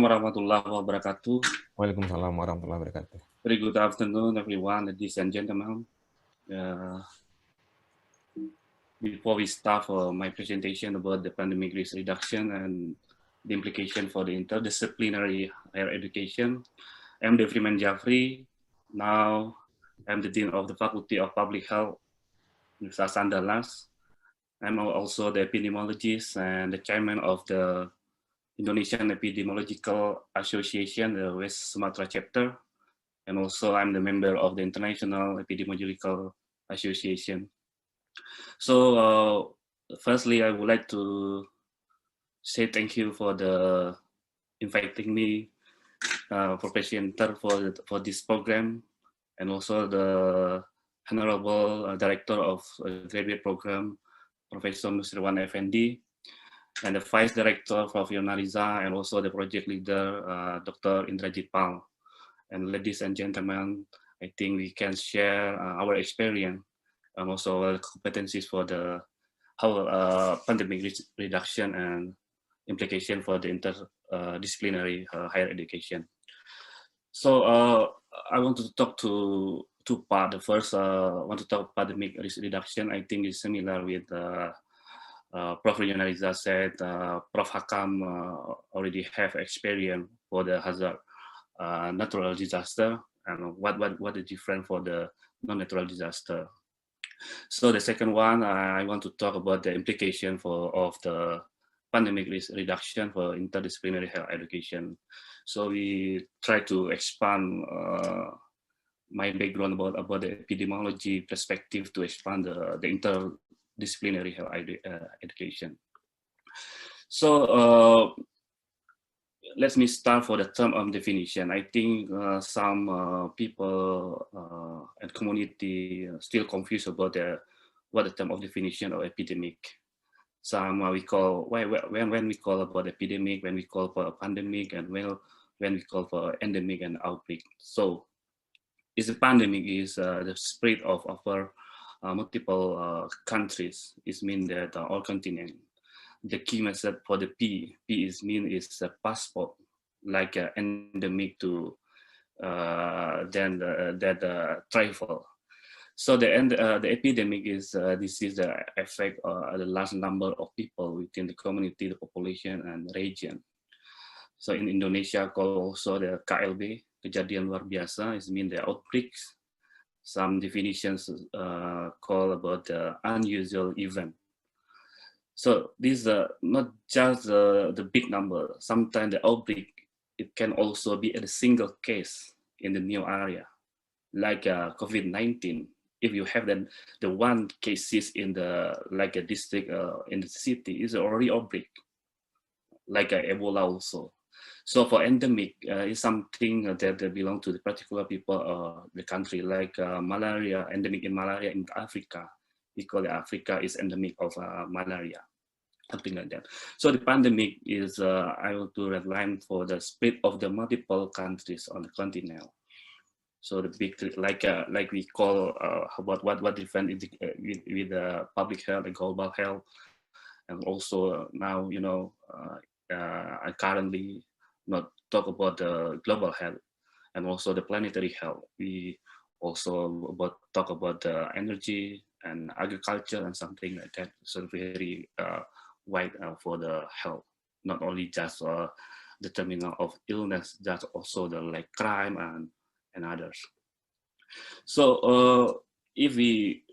Assalamualaikum warahmatullahi wabarakatuh. Waalaikumsalam warahmatullahi wabarakatuh. Very good afternoon, everyone, ladies and gentlemen. Before we start my presentation about the pandemic risk reduction and the implication for the interdisciplinary higher education, I'm Defriman Djafri. Now, I'm the Dean of the Faculty of Public Health, Universitas Andalas. I'm also the epidemiologist and the chairman of the Indonesian Epidemiological Association, the West Sumatra chapter. And also I'm the member of the International Epidemiological Association. So firstly, I would like to say thank you for inviting me for presenter for this program, and also the Honorable Director of Graduate Program, Professor Nusirwan Effendi, and the Vice Director, Prof. Yonariza, and also the project leader, Dr. Indrajipal. And ladies and gentlemen, I think we can share our experience and also our competencies for the how pandemic reduction and implication for the interdisciplinary higher education. So I want to talk to two parts. The first, I want to talk pandemic risk reduction. I think is similar with Prof. Yonariza said. Prof. Hakam already have experience for the hazard natural disaster and what is different for the non-natural disaster. So the second one, I want to talk about the implication of the pandemic risk reduction for interdisciplinary health education. So we try to expand my background about the epidemiology perspective to expand the interdisciplinary health education. So let me start for the term of definition. I think some people and community still confused about what the term of definition of epidemic. Some we call when we call about epidemic, when we call for a pandemic, and when we call for endemic and outbreak. So, is a pandemic is the spread of over multiple countries. It means that all continents. The key method for the P is a passport, like endemic to then that travel. So the epidemic is this is the effect of the large number of people within the community, the population, and region. So in Indonesia, called also the KLB, kejadian luar biasa, is mean the outbreaks. Some definitions call about the unusual event. So these are not just the big number. Sometimes the outbreak, it can also be a single case in the new area, like COVID-19. If you have the one cases in the like a district in the city, is already outbreak, like Ebola also. So for endemic, is something that belong to the particular people the country, like malaria, endemic in malaria in Africa. Because Africa is endemic of malaria, something like that. So the pandemic is, I want to redline for the spread of the multiple countries on the continent. So the big, like we call about what different with the public health, the global health, and also now, you know, I currently not talk about the global health and also the planetary health. We also talk about the energy and agriculture and something like that. So very wide for the health, not only just the terminal of illness, that's also the like crime and others. So if we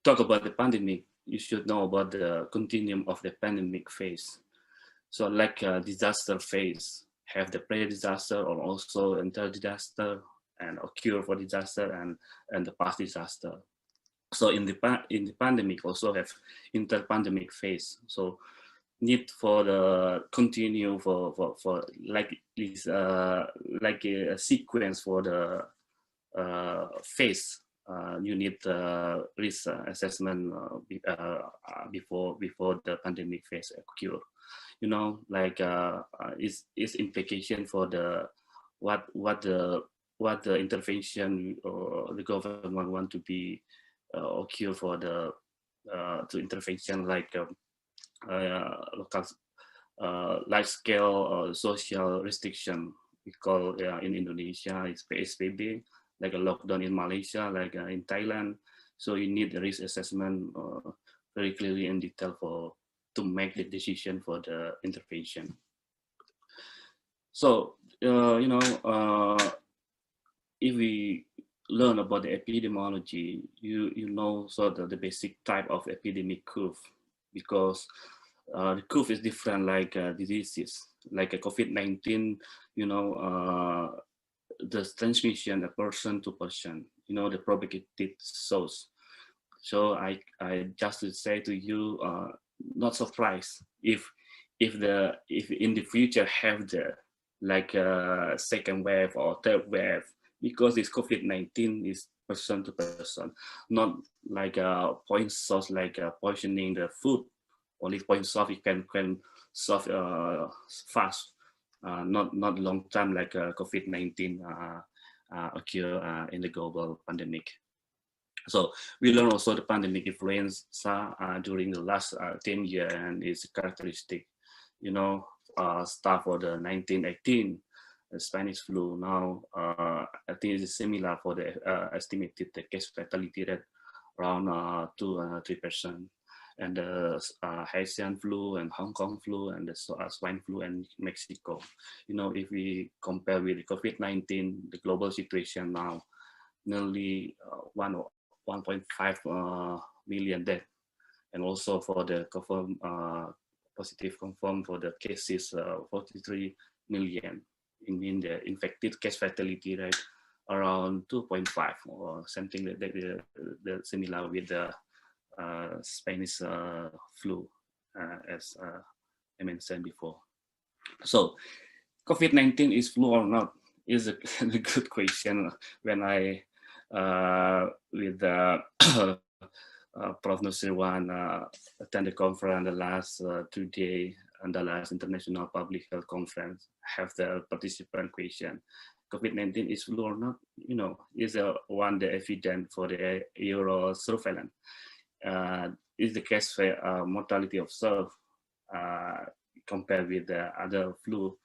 talk about the pandemic, you should know about the continuum of the pandemic phase. So like disaster phase, have the pre-disaster or also inter-disaster and a cure for disaster and the past disaster. So in the pandemic also have inter-pandemic phase. So need for the continue for like this like a sequence for the phase. You need risk assessment before the pandemic phase occur. You know, like is implication for the what the intervention or the government want to be occur for the to intervention like local large-scale social restriction. We call in Indonesia it's PSBB, like a lockdown in Malaysia, like in Thailand. So you need the risk assessment very clearly in detail to make the decision for the intervention. So if we learn about the epidemiology, you know sort of the basic type of epidemic curve, because the curve is different like diseases, like a COVID-19, the transmission a person to person, the propagated source. So I just to say to you, not surprised if in the future have the like a second wave or third wave, because this COVID-19 is person to person, not like a point source like poisoning the food. Only point source it can solve fast, not long time like COVID-19 occur in the global pandemic. So we learn also the pandemic influenza during the last 10 years, and its characteristic, start for the 1918, the Spanish flu. Now, I think it's similar for the estimated the case fatality rate around 2-3%. And the Haitian flu and Hong Kong flu and the swine flu in Mexico. If we compare with the COVID-19, the global situation now, nearly 1.5 million deaths, and also for the positive confirmed for the cases, 43 million. In the infected case fatality rate around 2.5 or something like that, the similar with the Spanish flu, as I mentioned before. So COVID-19 is flu or not is a good question. When I with Prof. Nusirwan attend the conference the last 2 days, Andalas International Public Health Conference, have the participant question: COVID-19 is flu or not? Is one the evidence for the Euro surveillance? Is the case for mortality observed compared with the other flu?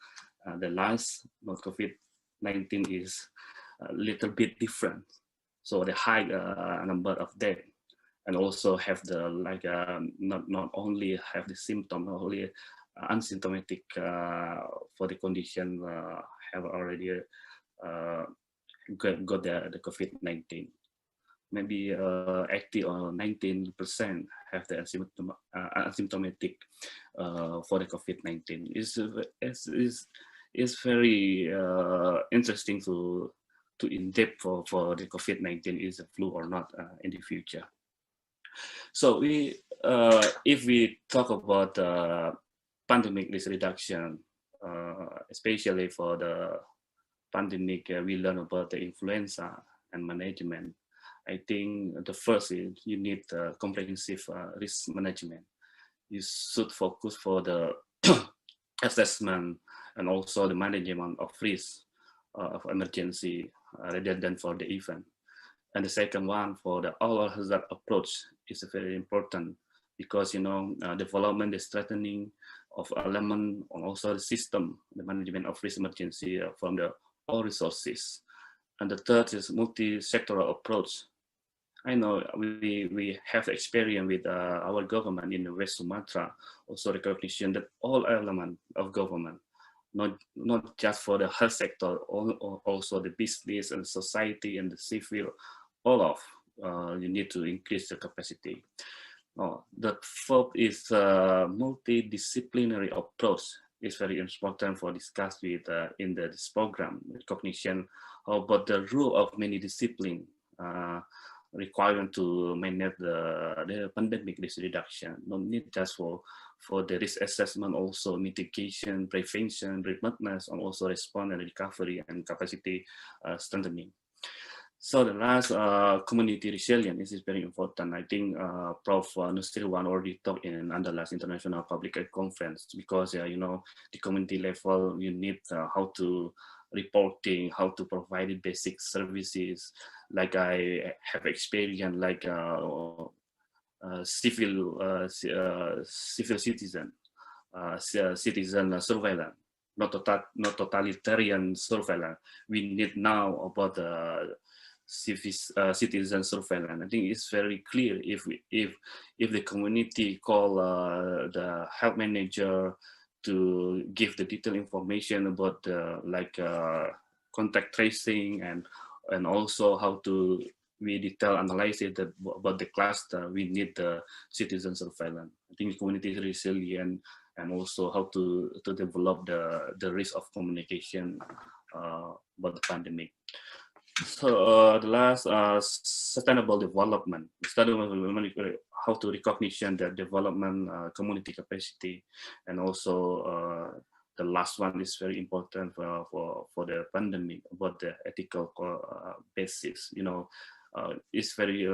The last, not COVID-19, is a little bit different. So the high number of deaths, and also have the not only have the symptom, not only asymptomatic for the condition have already got the COVID-19. Maybe 80 or 19% have the asymptomatic for the COVID-19. Is very interesting to in depth for the COVID-19 is a flu or not in the future. So if we talk about pandemic risk reduction, especially for the pandemic, we learn about the influenza and management. I think the first is you need comprehensive risk management. You should focus for the assessment and also the management of risk of emergency rather than for the event. And the second one, for the all hazard approach, is very important, because development, the strengthening of element, and also the system, the management of risk emergency from the all resources. And the third is multi-sectoral approach. I know we have experience with our government in the West Sumatra, also recognition that all elements of government, not just for the health sector, also the business and society and the civil, all of you need to increase the capacity. The fourth is multidisciplinary approach. Is very important for discuss with in this program, recognition about the role of many disciplines required to manage the pandemic risk reduction. Not need just for the risk assessment, also mitigation, prevention, preparedness, and also response and recovery and capacity strengthening. So the last, community resilience is very important. I think Prof. Nusirwan already talked in Andalas International Public Health Conference, because the community level, you need how to reporting, how to provide basic services. Like I have experience like civil citizen citizen surveillance, not totalitarian surveillance. We need now about the citizen surveillance. I think it's very clear if the community call the health manager to give the detailed information about contact tracing and also how to we detail analyze it about the cluster. We need the citizen surveillance. I think the community is resilient and also how to develop the risk of communication about the pandemic. So the last sustainable development, how to recognition the development community capacity, and also the last one is very important for the pandemic about the ethical basis. It's very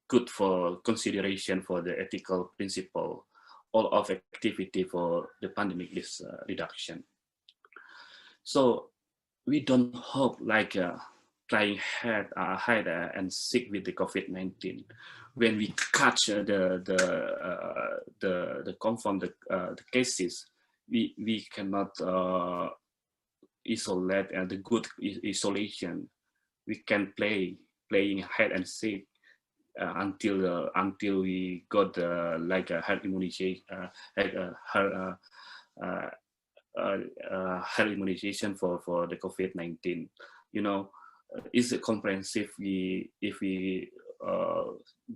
good for consideration for the ethical principle. All of activity for the pandemic is reduction. So we don't hope like trying hide and sick with the COVID-19. When we catch the confirm the cases, we cannot isolate the good isolation. We can playing hide and seek until we got herd immunization, herd immunization for the COVID-19. Is it comprehensive if we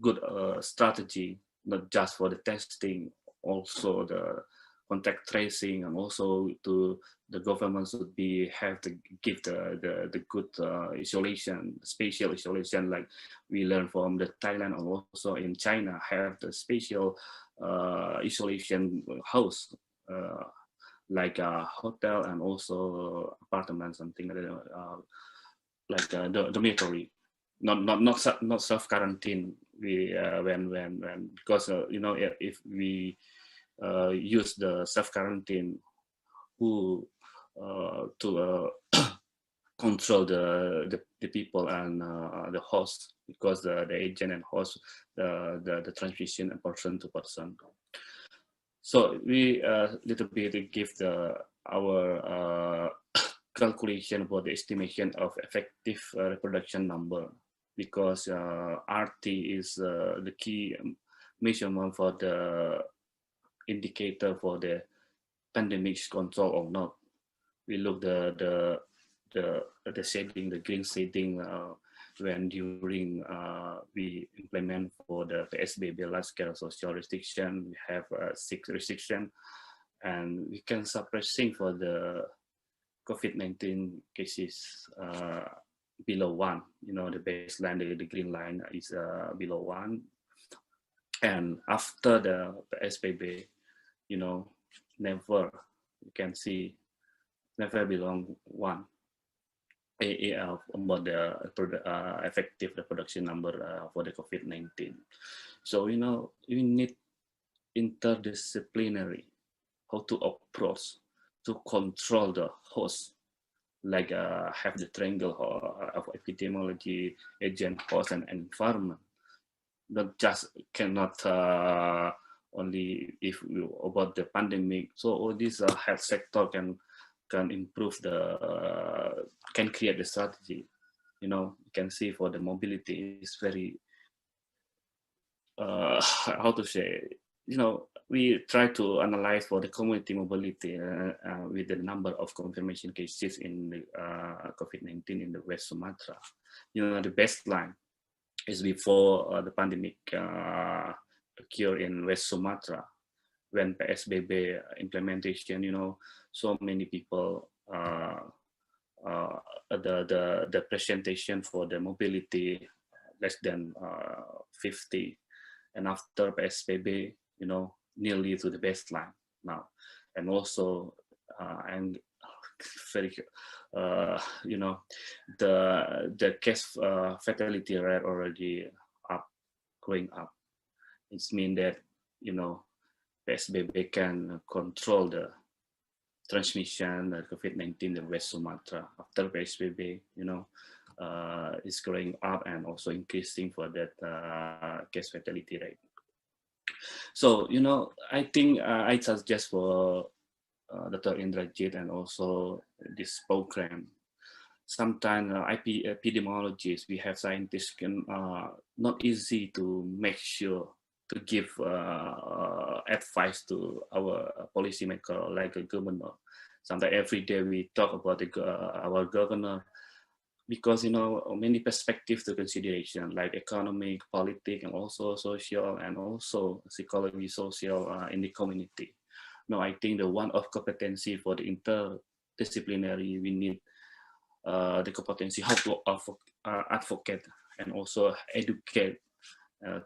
good strategy, not just for the testing, also the contact tracing, and also to the government should have to give the good isolation, spatial isolation, like we learned from the Thailand and also in China have the spatial isolation house, like a hotel and also apartment, something like a dormitory, not self quarantine. We when because if we use the self quarantine, who to control the people and the host, because the agent and host the transmission person to person. So we little bit give our calculation for the estimation of effective reproduction number, because RT is the key measurement for the indicator for the pandemic control or not. We look the shading, the green shading when during we implement for the PSBB large scale social restriction. We have 6 restriction, and we can suppressing for the COVID-19 cases below 1. The baseline, the green line is below 1, and after the PSBB, never, you can see, never belong 1 about the effective reproduction number for the COVID-19. So we need interdisciplinary, how to approach to control the host, like have the triangle of epidemiology, agent, host, and environment. Not just cannot only if about the pandemic. So all this health sector can improve can create the strategy. You can see for the mobility is very how to say, we try to analyze for the community mobility with the number of confirmation cases in the COVID-19 in the West Sumatra. The baseline is before the pandemic occurred in West Sumatra, when PSBB implementation, so many people, the presentation for the mobility less than 50, and after PSBB, nearly to the baseline now, and also and very the case fatality rate already going up. It means that PSBB can control the transmission of COVID-19 in West Sumatra. After PSBB, is going up and also increasing for that case fatality rate. So, I think I suggest for Dr. Indrajit and also this program. Sometimes epidemiologists, we have scientists can not easy to make sure to give advice to our policymaker like a governor. Sometimes every day we talk about our governor because many perspectives to consideration like economic, politics, and also social and also psychology, social in the community. No, I think the one of competency for the interdisciplinary we need the competency how to advocate and also educate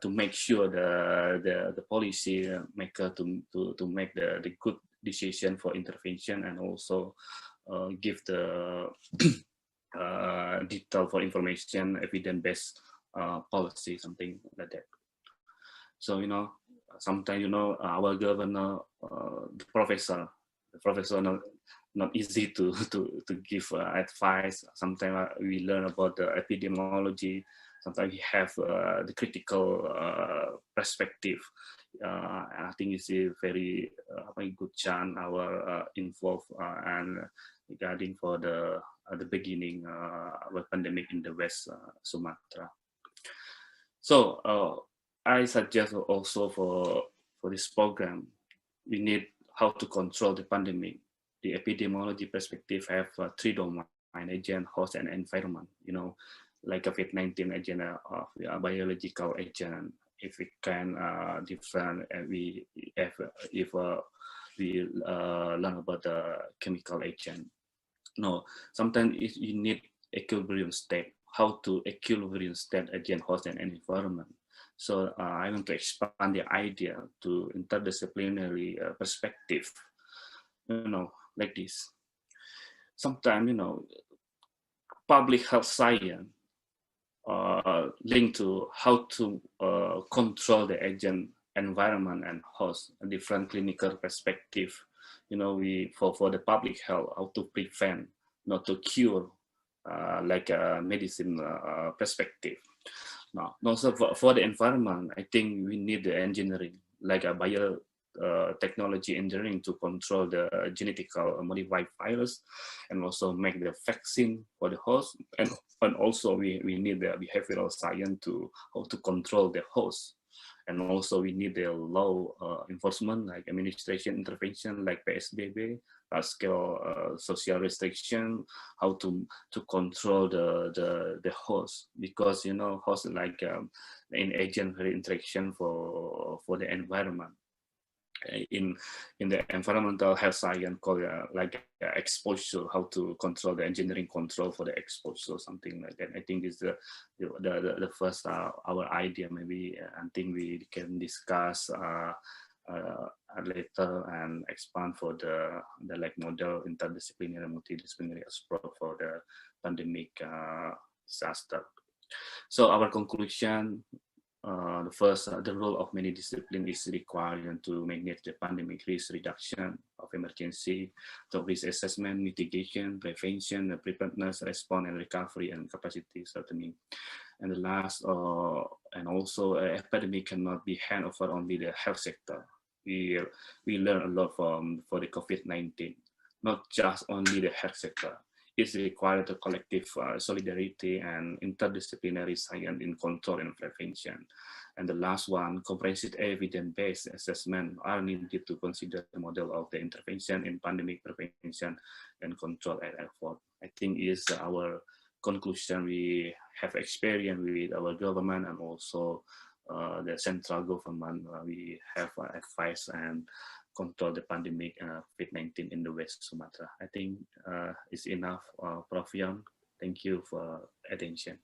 to make sure the policy maker to make the good decision for intervention and also give the detail for information, evidence-based policy, something like that. So, sometimes, our governor, the professor not easy to give advice. Sometimes we learn about the epidemiology. Sometimes we have the critical perspective. I think it's a very good chance our involved and regarding for the beginning of pandemic in the West Sumatra. So I suggest also for this program, we need how to control the pandemic. The epidemiology perspective have three domains: agent, host, and environment. Like COVID-19 agent of biological agent. If we can different, we if we learn about the chemical agent. No, sometimes you need equilibrium state. How to equilibrium state agent, host, and environment. So I want to expand the idea to interdisciplinary perspective. Like this. Sometimes public health science linked to how to control the agent, environment, and host. A different clinical perspective. We for the public health, how to prevent, not to cure, like a medicine perspective. Now, also for the environment, I think we need the engineering, like a biotechnology engineering to control the genetically modified virus, and also make the vaccine for the host. And also we need the behavioral science to how to control the host. And also we need the law enforcement, like administration intervention, like PSBB, large-scale social restriction, how to control the host, because host like an agent interaction for the environment. In the environmental health science called like exposure, how to control the engineering control for the exposure, something like that. I think is the first our idea. Maybe I think we can discuss later and expand for the like model interdisciplinary multidisciplinary approach for the pandemic disaster. So our conclusion. The first, the role of many disciplines is required to manage the pandemic risk reduction of emergency, to risk assessment, mitigation, prevention, preparedness, response, and recovery, and capacity strengthening. And the last, and also epidemic cannot be handed over only the health sector. We learn a lot for the COVID-19, not just only the health sector. It's required a collective solidarity and interdisciplinary science in control and prevention. And the last one, comprehensive evidence-based assessment are needed to consider the model of the intervention in pandemic prevention and control and effort. I think is our conclusion. We have experience with our government and also the central government. We have advice and control the pandemic COVID-19 in the West Sumatra. I think it's enough, Prof. Young. Thank you for attention.